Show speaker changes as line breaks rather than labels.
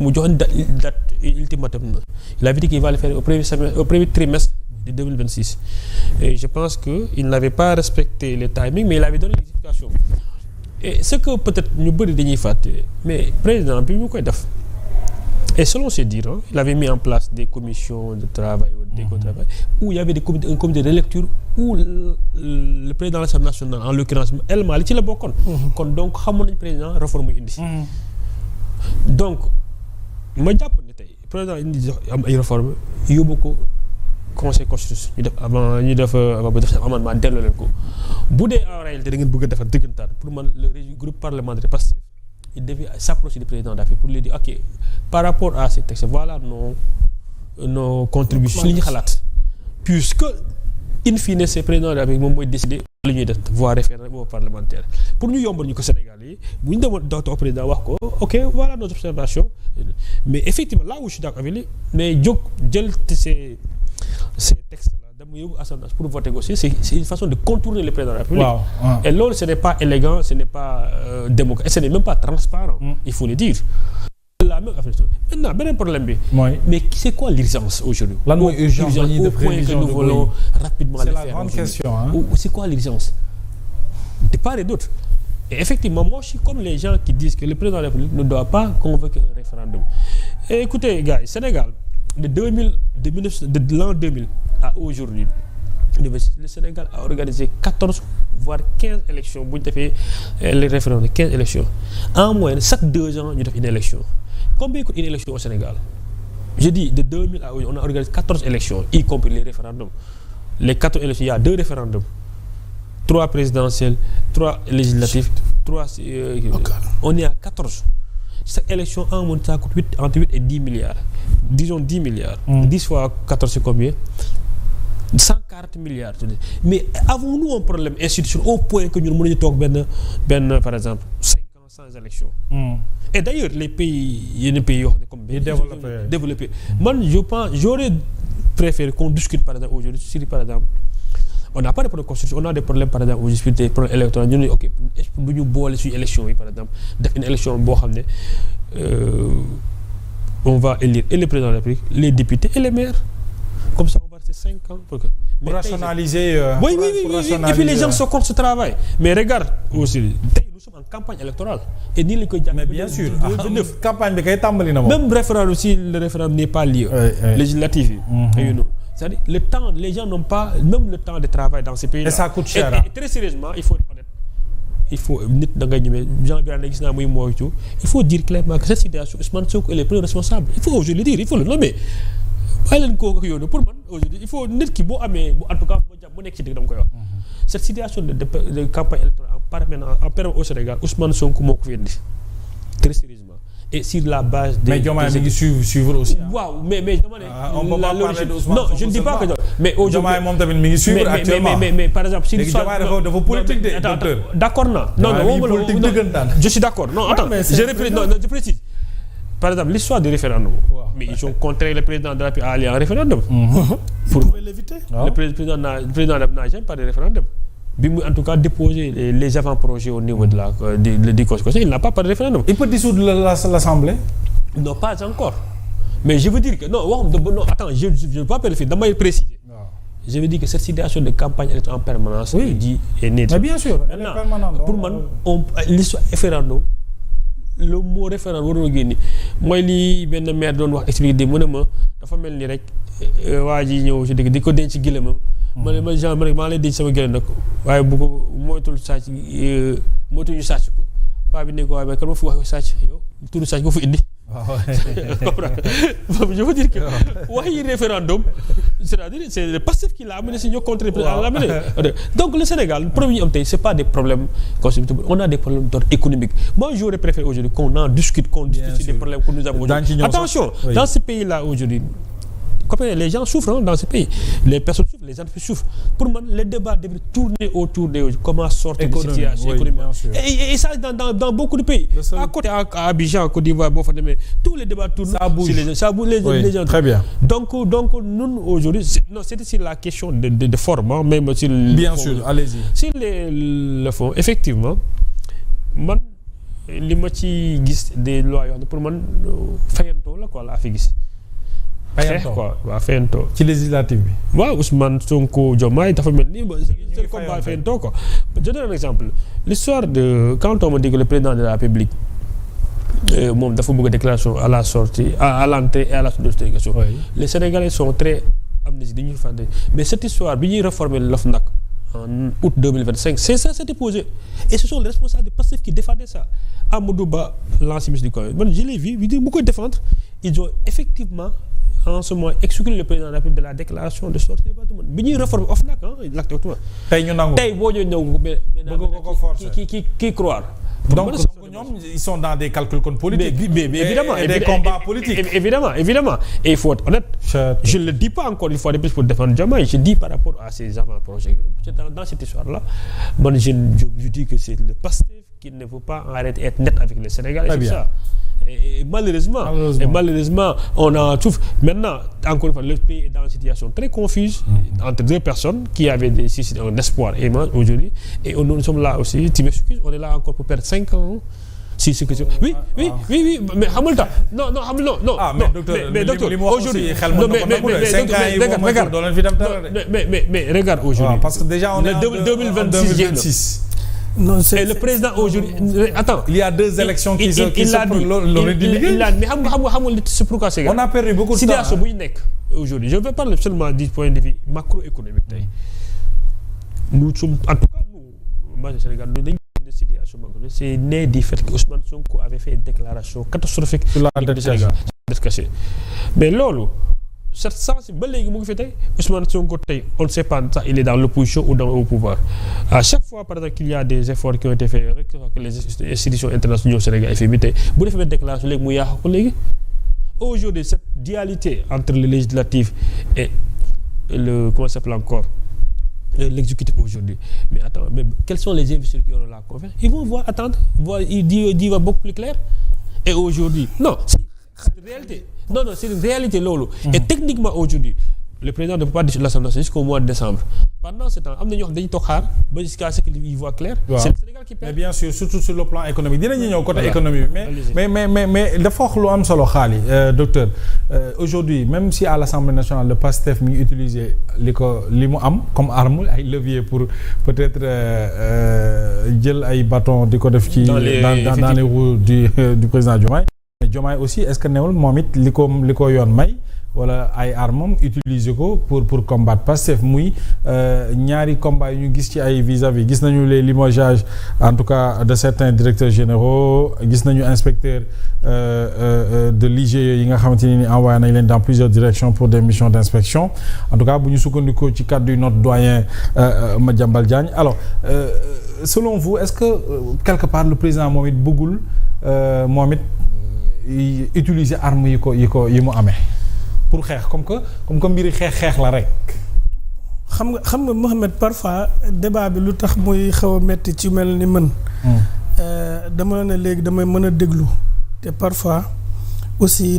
mu joxoon date ultimatum. Il avait dit qu'il va le faire au premier trimestre de 2026. Et je pense qu'il n'avait pas respecté les timings, mais il avait donné l'explication. Et ce que peut-être ñu bëri dañuy fàtte mais président bi mu koy def et selon ses dires il avait mis en place des commissions de travail d'éco-travail où il y avait un comité de lecture où le président de l'Assemblée nationale en l'occurrence El Malick ci la bokkoon. kon donc xamoon nañu président réforme yu indi. donc ma jàpp ne tey président indi am ay réformes yóbbu ko conseil constitutionnel ñu def amendement delloo leen ko bu dee en réalité da ngeen bëgg a defar dëggantaan pour man le groupe parlementaire parce que il devait s'approcher du président d'Afrique pour lui dire ok par rapport à ces textes voilà nos contributions li ñu xalaat puisque in fine c'est président d'Afrique moom mooy décider li ñuy def voie référendum ou parlementaire pour ñu yombal ñu ko Sénégal yi bu ñu demoon dootoo président wax ko ok voilà nos observations mais effectivement là où je suis d'accord avec lui mais jóg jël ces textes-là dama yóbbu Assemblée pour voter aussi c'est une façon de contourner le président de la République. Et loolu ce n'est pas élégant ce n'est pas démocratique et ce n'est même pas transparent. Il faut le dire. La même affaire maintenant beneen problème bi. mais c'est quoi l'urgence aujourd'hui? Lan mooy urgence au point que nous voulons rapidement le faire. C'est la grande question. C'est quoi l'urgence? De part et d'autre. Et effectivement moi je suis comme les gens qui disent que le président de la République ne doit pas convoquer un référendum. Et écoutez gars yi Sénégal de l'an 2000 à aujourd'hui le Sénégal a organisé 14 voire 15 élections bu ñu defee les référendums 15 élections en moyenne chaque 2 ans ñu def une élection. Combien coûte une élection au Sénégal? Je dis de 2000 à aujourd'hui on a organisé 14 élections y compris les référendums. Les 14 élections il y a 2 référendums 3 présidentielles 3 législatives 3 on est à 14. Chaque élection en moyenne ça coûte entre 8 et 10 milliards. Disons 10 milliards. 10 fois 14 c'est combien? 140 milliards. Mais avons-nous un problème institutionnel au point que nous mënuñu toog benn par exemple 5 ans sans élection. Et d'ailleurs les pays yenn pays yoo xam ne comme développés. Man je pense j'aurais préféré qu'on discute par exemple aujourd'hui sur par exemple on n'a pas de problème constitution on a des problèmes par exemple aujourd'hui des problèmes électoraux ñu ne ok est-ce que du ñu boole suñu élection yi par exemple def une élection boo xam ne on va élire et le président de la République les députés et les maires comme ça on va rester 5 ans pour
rationaliser.
Oui, et puis les gens se comptent ce travail mais regarde aussi nous sommes en campagne électorale et nii la koy jàpp
mais bien sûr campagne bi kay tàmbali na moom.
même référendum si le référendum n'est pas lié législatif yi c'est-à-dire le temps les gens n'ont pas même le temps de travail dans ces pays-là.
Et ça coûte cher.
Et très sérieusement il faut être honnête il faut nit da ngay ñëwee Jean Birane gis naa muy moytu il faut dire clairement que cette situation Ousmane Sonko est le premier responsable il faut aujourd'hui le dire il faut le nommer bàyyi leen kooku ak yoonu pour man aujourd'hui il faut nit ki boo amee en tout cas bu nekk ci dëgg dama koy wax. Cette situation de campagne électorale en permanence au Sénégal Ousmane Sonko moo ko fi indi très sérieusement et sur la base des.
Mais Diomaye mi ngi suivre aussi.
waaw mais dama ne.
on peut pas parler d'Ousmane Sonko.
Non je ne dis pas que mais aujourd'hui
Diomaye moom tamit mi ngi suivre actuellement.
mais par exemple si.
léegi Diomaye dafa politique de docteur.
D'accord non
politique dëggantaan.
je suis d'accord non attends je précise. Par exemple l'histoire du référendum. Mais ils ont contraint le président de la République à aller en référendum.
Pour l'éviter.
Le président n'a jamais pas de référendum. Bi mu en tout cas déposer les avant-projets au niveau de la du conseil il n'a pas de référendum.
Il peut dissoudre l'Assemblée?
Non pas encore. Mais je veux dire que non attends je ne veux pas faire damay préciser. Je veux dire que cette situation de campagne électorale en permanence. est née.
Mais bien sûr elle est permanente.
Pour man l'histoire référendum le mot référendum waroon a génne mooy li benn maire doon wax expliqué mu ne ma dafa mel ni rek waa ji ñëw ci dëgg di ko denc gëlëmam. ma ne ma genre maa lay denc sama gëlëm nag waaye bu ko moytul sàcc moytuñu sàcc ko paa bi ne ko waaye mais kan ma fi wax sàcc yow turu sàcc nga fi indi. Je veux dire que waxi référendum c'est-à-dire c'est le passif qui l'a amené si ñoo contre l'amené. Donc le Sénégal problème yi am tey c'est pas des problèmes constitutionnels on a des problèmes d'ordre économique. Moi j'aurais préféré aujourd'hui qu'on en discute sur des problèmes que nous avons aujourd'hui. Attention dans ce pays-là aujourd'hui les gens souffrent dans ce pays les personnes souffrent les entreprises souffrent pour moi les débats devraient tourner autour de comment sortir de cette situation économique et ça dans beaucoup de pays à côté à Abidjan Côte d'Ivoire boo fa demee tous les débats tournent ça bouge les gens
très bien
donc nous aujourd'hui c'était sur la question de forme même sur
bien sûr allez-y
sur le fond effectivement man li ma ci gis des lois yoo xam ne pour man fayal la quoi laa fi gis. xeex quoi waaw fayantoo.
ci législative bi.
waaw Ousmane Sonko Diomaye dafa mel ni seen combat fayantoo quoi. je donne un exemple l'histoire de quand on me dit que le président de la République moom dafa bëgg a déclaration à la sortie à l'entrée et à la sortie de notification. Les Sénégalais sont très amnésiques dañuy fàtte mais cette histoire bi ñuy réformer l'OFNAC en août 2025 c'est ça s'était posé et ce sont les responsables de Pastef qui défendaient ça. Amadou Ba l'ancien ministre du Conseil man je l'ai vu bu koy défendre ils ont effectivement en ce moment exclu le président de la République de la déclaration de sortie du patrimoine bi ñuy réformer OFNAC exactement.
tey ñu nangu
tey boo ñëw mais
ko forcer
qui croire.
donc ñoom ils sont dans des calculs politiques.
mais évidemment
et des combats politiques.
évidemment et il faut être honnête. Je ne le dis pas encore une fois de plus pour défendre Diomaye je dis par rapport à ces avant-projets dans cette histoire là man je dis que c'est le Pastef qui ne veut pas arrêter être net avec les Sénégalais. C'est ça. Et malheureusement on en trouve maintenant encore une fois le pays est dans une situation très confuse entre deux personnes qui avaient un espoir immense aujourd'hui et nous sommes là aussi tu m'excuses on est là encore pour perdre 5 ans si c'est que oui mais xamul tax non mais docteur aujourd'hui mais regarde aujourd'hui
parce que déjà on est en
2026 non c'est le président aujourd'hui attends
il y a 2 élections qui
mais xam c'est pourquoi c'est
on a perdu beaucoup de temps
situation bu ñu nekk aujourd'hui je vais parler seulement du point de vue macroéconomique tey nous sommes en tout cas nous Sénégal dañu ne situation macroéconomique c'est né du fait que Ousmane Sonko avait fait une déclaration catastrophique sur la dette cachée mais loolu cette sens ba léegi mu ngi fi tey Ousmane Sonko tey on ne sait pas ça il est dans l'opposition ou au pouvoir à chaque fois par exemple qu'il y a des efforts qui ont été faits rek que les institutions internationales Sénégal FMI tey bu defee benn déclaration léegi mu yàq ko léegi aujourd'hui cette dualité entre le législatif et le comment ça s'appelle encore l'exécutif aujourd'hui mais attends mais quels sont les investisseurs qui auront la confiance ils vont voir attendre voir il va beaucoup plus clair et aujourd'hui non c'est une réalité non c'est une réalité loolu et techniquement aujourd'hui le président ne peut pas dissoudre l'Assemblée nationale jusqu'au mois de décembre pendant ce temps am na ñoo xam dañuy toog xaar ba jusqu'à ce qu'il voit clair. C'est le Sénégal qui perd.
Mais bien sûr surtout sur le plan économique dinañu ñëw côté économie mais dafa wax lu am solo xaali docteur aujourd'hui même si à l'Assemblée nationale le PASTEF mi ngi utiliser li mu am comme arme ay levier pour peut-être jël ay bâton di ko def ci dans les roues du président Diomaye mais Diomaye aussi est-ce que newul moom it li ko yoon may wala ay armam utiliser ko pour combattre Pastef muy ñaari combat yu ñu gis ci ay vis-à-vis gis nañu les limogeages en tout cas de certains directeurs généraux gis nañu inspecteurs de l'IGE yi nga xamante ni envoyé nañ leen dans plusieurs directions pour des missions d'inspection en tout cas bu ñu sukkandikoo ci cadre du notre doyen Madiambal Diagne alors selon vous est-ce que quelque part le président moom it bëggul moom it utiliser armes yi mu amee pour xeex comme que mbiri xeex la rek.
xam nga Mohamed parfois débat bi lu tax muy xaw a metti ci mel ni mën. dama ne léegi damay mën a déglu te parfois aussi.